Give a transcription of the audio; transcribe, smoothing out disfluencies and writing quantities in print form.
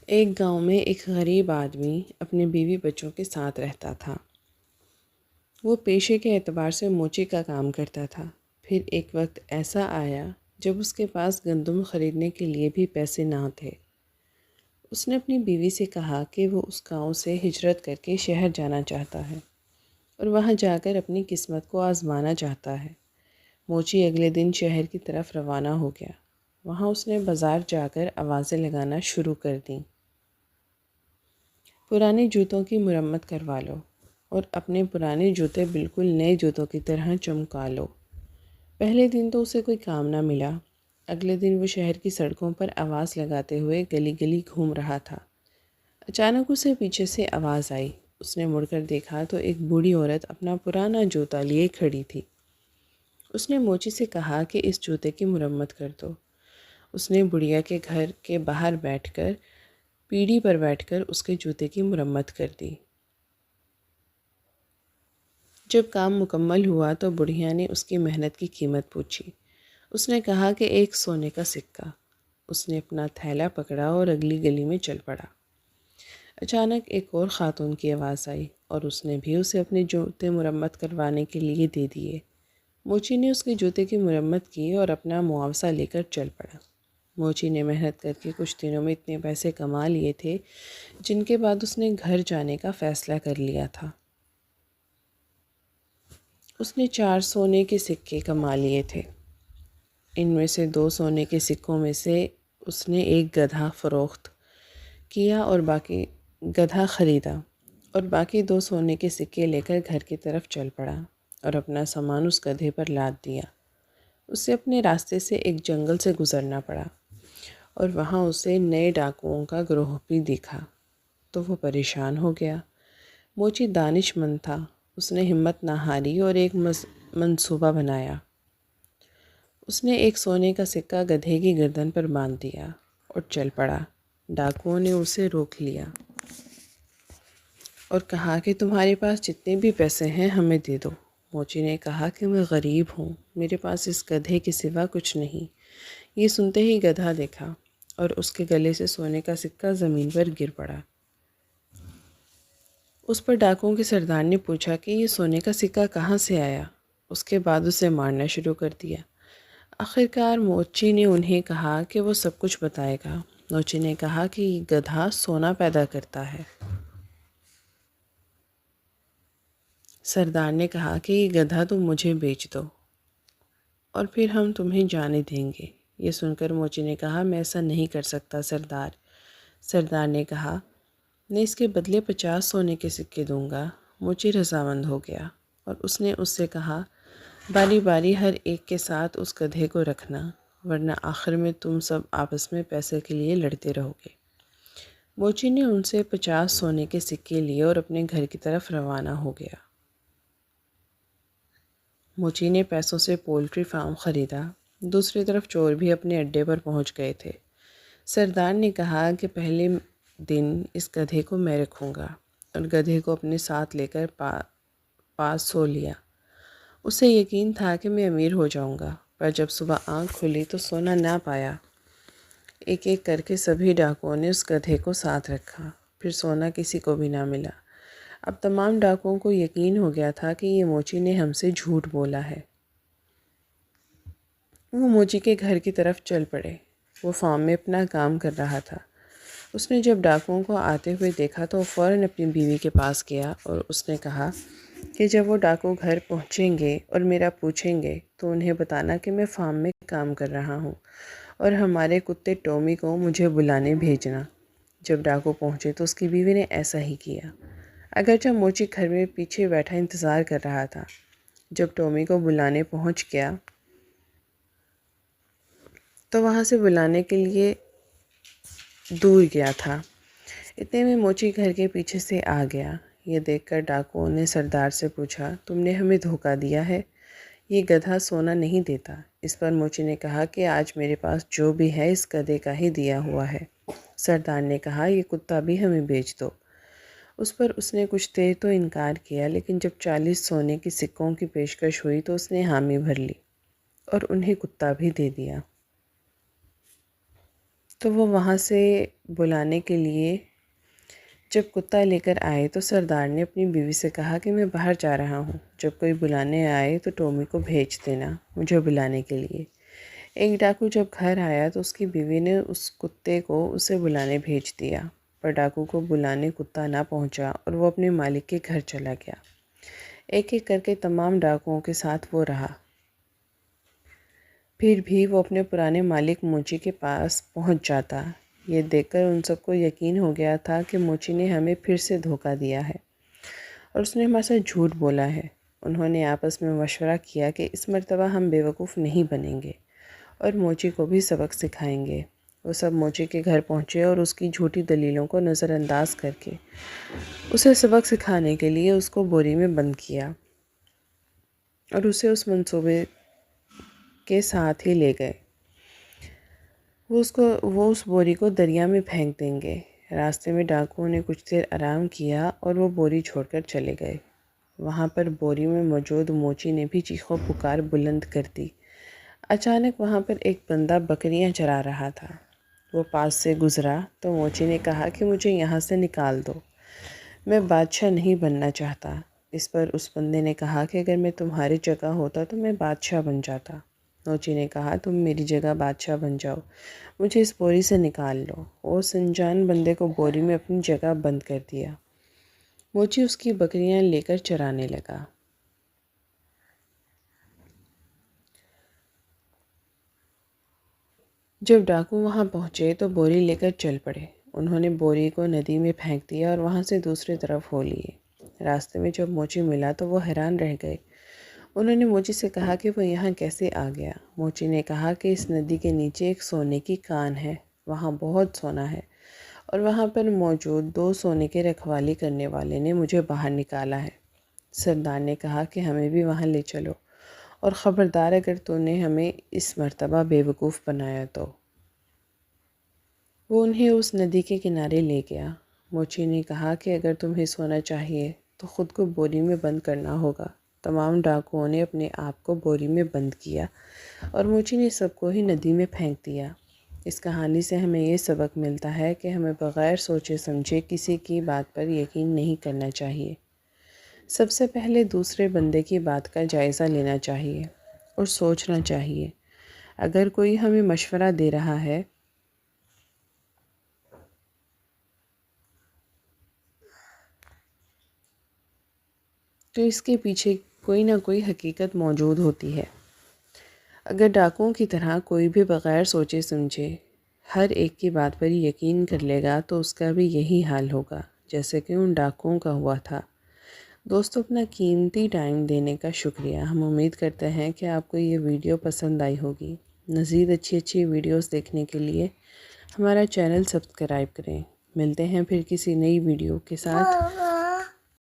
ایک گاؤں میں ایک غریب آدمی اپنے بیوی بچوں کے ساتھ رہتا تھا۔ وہ پیشے کے اعتبار سے موچی کا کام کرتا تھا۔ پھر ایک وقت ایسا آیا جب اس کے پاس گندم خریدنے کے لیے بھی پیسے نہ تھے۔ اس نے اپنی بیوی سے کہا کہ وہ اس گاؤں سے ہجرت کر کے شہر جانا چاہتا ہے اور وہاں جا کر اپنی قسمت کو آزمانا چاہتا ہے۔ موچی اگلے دن شہر کی طرف روانہ ہو گیا۔ وہاں اس نے بازار جا کر آوازیں لگانا شروع کر دیں۔ پرانے جوتوں کی مرمت کروا لو اور اپنے پرانے جوتے بالکل نئے جوتوں کی طرح چمکا لو۔ پہلے دن تو اسے کوئی کام نہ ملا۔ اگلے دن وہ شہر کی سڑکوں پر آواز لگاتے ہوئے گلی گلی گھوم رہا تھا۔ اچانک اسے پیچھے سے آواز آئی۔ اس نے مڑ کر دیکھا تو ایک بوڑھی عورت اپنا پرانا جوتا لیے کھڑی تھی۔ اس نے موچی سے کہا کہ اس جوتے کی مرمت کر دو۔ اس نے بڑھیا کے گھر کے باہر بیٹھ کر پیڑھی پر بیٹھ کر اس کے جوتے کی مرمت کر دی۔ جب کام مکمل ہوا تو بڑھیا نے اس کی محنت کی قیمت پوچھی۔ اس نے کہا کہ 1 سونے کا سکہ۔ اس نے اپنا تھیلا پکڑا اور اگلی گلی میں چل پڑا۔ اچانک ایک اور خاتون کی آواز آئی اور اس نے بھی اسے اپنے جوتے مرمت کروانے کے لیے دے دیے۔ موچی نے اس کے جوتے کی مرمت کی اور اپنا معاوضہ لے کر چل پڑا۔ موچی نے محنت کر کے کچھ دنوں میں اتنے پیسے کما لیے تھے جن کے بعد اس نے گھر جانے کا فیصلہ کر لیا تھا۔ اس نے 4 سونے کے سکے کما لیے تھے۔ ان میں سے 2 سونے کے سکوں میں سے اس نے ایک گدھا فروخت کیا اور گدھا خریدا اور باقی 2 سونے کے سکے لے کر گھر کی طرف چل پڑا اور اپنا سامان اس گدھے پر لاد دیا۔ اسے اپنے راستے سے ایک جنگل سے گزرنا پڑا اور وہاں اسے نئے ڈاکوؤں کا گروہ بھی دکھا تو وہ پریشان ہو گیا۔ موچی دانش مند تھا۔ اس نے ہمت نہ ہاری اور ایک منصوبہ بنایا۔ اس نے ایک سونے کا سکہ گدھے کی گردن پر باندھ دیا اور چل پڑا۔ ڈاکوؤں نے اسے روک لیا اور کہا کہ تمہارے پاس جتنے بھی پیسے ہیں ہمیں دے دو۔ موچی نے کہا کہ میں غریب ہوں، میرے پاس اس گدھے کے سوا کچھ نہیں۔ یہ سنتے ہی گدھا دیکھا اور اس کے گلے سے سونے کا سکہ زمین پر گر پڑا۔ اس پر ڈاکوؤں کے سردار نے پوچھا کہ یہ سونے کا سکہ کہاں سے آیا۔ اس کے بعد اسے مارنا شروع کر دیا۔ آخرکار موچی نے انہیں کہا کہ وہ سب کچھ بتائے گا۔ موچی نے کہا کہ یہ گدھا سونا پیدا کرتا ہے۔ سردار نے کہا کہ یہ گدھا تم مجھے بیچ دو اور پھر ہم تمہیں جانے دیں گے۔ یہ سن کر موچی نے کہا میں ایسا نہیں کر سکتا سردار۔ سردار نے کہا میں اس کے بدلے 50 سونے کے سکے دوں گا۔ موچی رضامند ہو گیا اور اس نے اس سے کہا باری باری ہر ایک کے ساتھ اس گدھے کو رکھنا ورنہ آخر میں تم سب آپس میں پیسے کے لیے لڑتے رہو گے۔ موچی نے ان سے 50 سونے کے سکے لیے اور اپنے گھر کی طرف روانہ ہو گیا۔ موچی نے پیسوں سے پولٹری فارم خریدا۔ دوسری طرف چور بھی اپنے اڈے پر پہنچ گئے تھے۔ سردار نے کہا کہ پہلے دن اس گدھے کو میں رکھوں گا اور گدھے کو اپنے ساتھ لے کر پاس سو لیا۔ اسے یقین تھا کہ میں امیر ہو جاؤں گا، پر جب صبح آنکھ کھلی تو سونا نہ پایا۔ ایک ایک کر کے سبھی ڈاکوؤں نے اس گدھے کو ساتھ رکھا، پھر سونا کسی کو بھی نہ ملا۔ اب تمام ڈاکوؤں کو یقین ہو گیا تھا کہ یہ موچی نے ہم سے جھوٹ بولا ہے۔ وہ موچی کے گھر کی طرف چل پڑے۔ وہ فارم میں اپنا کام کر رہا تھا۔ اس نے جب ڈاکوؤں کو آتے ہوئے دیکھا تو وہ فوراً اپنی بیوی کے پاس گیا اور اس نے کہا کہ جب وہ ڈاکو گھر پہنچیں گے اور میرا پوچھیں گے تو انہیں بتانا کہ میں فارم میں کام کر رہا ہوں اور ہمارے کتے ٹومی کو مجھے بلانے بھیجنا۔ جب ڈاکو پہنچے تو اس کی بیوی نے ایسا ہی کیا، اگرچہ موچی گھر میں پیچھے بیٹھا انتظار کر رہا تھا۔ جب ٹومی کو بلانے پہنچ گیا تو وہاں سے بلانے کے لیے دور گیا تھا۔ اتنے میں موچی گھر کے پیچھے سے آ گیا۔ یہ دیکھ کر ڈاکوؤں نے سردار سے پوچھا تم نے ہمیں دھوکہ دیا ہے، یہ گدھا سونا نہیں دیتا۔ اس پر موچی نے کہا کہ آج میرے پاس جو بھی ہے اس گدھے کا ہی دیا ہوا ہے۔ سردار نے کہا یہ کتا بھی ہمیں بیچ دو۔ اس پر اس نے کچھ دیر تو انکار کیا، لیکن جب 40 سونے کی سکوں کی پیشکش ہوئی تو اس نے حامی بھر لی اور انہیں کتا بھی دے دیا۔ تو وہ وہاں سے بلانے کے لیے جب کتا لے کر آئے تو سردار نے اپنی بیوی سے کہا کہ میں باہر جا رہا ہوں، جب کوئی بلانے آئے تو ٹومی کو بھیج دینا مجھے بلانے کے لیے۔ ایک ڈاکو جب گھر آیا تو اس کی بیوی نے اس کتے کو اسے بلانے بھیج دیا، پر ڈاکو کو بلانے کتا نہ پہنچا اور وہ اپنے مالک کے گھر چلا گیا۔ ایک ایک کر کے تمام ڈاکوؤں کے ساتھ وہ رہا، پھر بھی وہ اپنے پرانے مالک موچی کے پاس پہنچ جاتا۔ یہ دیکھ کر ان سب کو یقین ہو گیا تھا کہ موچی نے ہمیں پھر سے دھوکہ دیا ہے اور اس نے ہمارے ساتھ جھوٹ بولا ہے۔ انہوں نے آپس میں مشورہ کیا کہ اس مرتبہ ہم بیوقوف نہیں بنیں گے اور موچی کو بھی سبق سکھائیں گے۔ وہ سب موچی کے گھر پہنچے اور اس کی جھوٹی دلیلوں کو نظر انداز کر کے اسے سبق سکھانے کے لیے اس کو بوری میں بند کیا اور اسے اس منصوبے کے ساتھ ہی لے گئے۔ وہ اس بوری کو دریا میں پھینک دیں گے۔ راستے میں ڈاکوؤں نے کچھ دیر آرام کیا اور وہ بوری چھوڑ کر چلے گئے۔ وہاں پر بوری میں موجود موچی نے بھی چیخو پکار بلند کر دی۔ اچانک وہاں پر ایک بندہ بکریاں چرا رہا تھا۔ وہ پاس سے گزرا تو موچی نے کہا کہ مجھے یہاں سے نکال دو، میں بادشاہ نہیں بننا چاہتا۔ اس پر اس بندے نے کہا کہ اگر میں تمہاری جگہ ہوتا تو میں بادشاہ بن جاتا۔ موچی نے کہا تم میری جگہ بادشاہ بن جاؤ، مجھے اس بوری سے نکال لو۔ وہ سنجان بندے کو بوری میں اپنی جگہ بند کر دیا۔ موچی اس کی بکریاں لے کر چرانے لگا۔ جب ڈاکو وہاں پہنچے تو بوری لے کر چل پڑے۔ انہوں نے بوری کو ندی میں پھینک دیا اور وہاں سے دوسری طرف ہو لیے۔ راستے میں جب موچی ملا تو وہ حیران رہ گئے۔ انہوں نے موچی سے کہا کہ وہ یہاں کیسے آ گیا۔ موچی نے کہا کہ اس ندی کے نیچے ایک سونے کی کان ہے، وہاں بہت سونا ہے اور وہاں پر موجود 2 سونے کے رکھوالی کرنے والے نے مجھے باہر نکالا ہے۔ سردار نے کہا کہ ہمیں بھی وہاں لے چلو اور خبردار اگر تو نے ہمیں اس مرتبہ بے وقوف بنایا تو۔ وہ انہیں اس ندی کے کنارے لے گیا۔ موچی نے کہا کہ اگر تمہیں سونا چاہیے تو خود کو بوری میں بند کرنا ہوگا۔ تمام ڈاکوؤں نے اپنے آپ کو بوری میں بند کیا اور موچی نے سب کو ہی ندی میں پھینک دیا۔ اس کہانی سے ہمیں یہ سبق ملتا ہے کہ ہمیں بغیر سوچے سمجھے کسی کی بات پر یقین نہیں کرنا چاہیے۔ سب سے پہلے دوسرے بندے کی بات کا جائزہ لینا چاہیے اور سوچنا چاہیے۔ اگر کوئی ہمیں مشورہ دے رہا ہے تو اس کے پیچھے کوئی نہ کوئی حقیقت موجود ہوتی ہے۔ اگر ڈاکوؤں کی طرح کوئی بھی بغیر سوچے سمجھے ہر ایک کی بات پر یقین کر لے گا تو اس کا بھی یہی حال ہوگا جیسے کہ ان ڈاکوؤں کا ہوا تھا۔ دوستو، اپنا قیمتی ٹائم دینے کا شکریہ۔ ہم امید کرتے ہیں کہ آپ کو یہ ویڈیو پسند آئی ہوگی۔ مزید اچھی ویڈیوز دیکھنے کے لیے ہمارا چینل سبسکرائب کریں۔ ملتے ہیں پھر کسی نئی ویڈیو کے ساتھ۔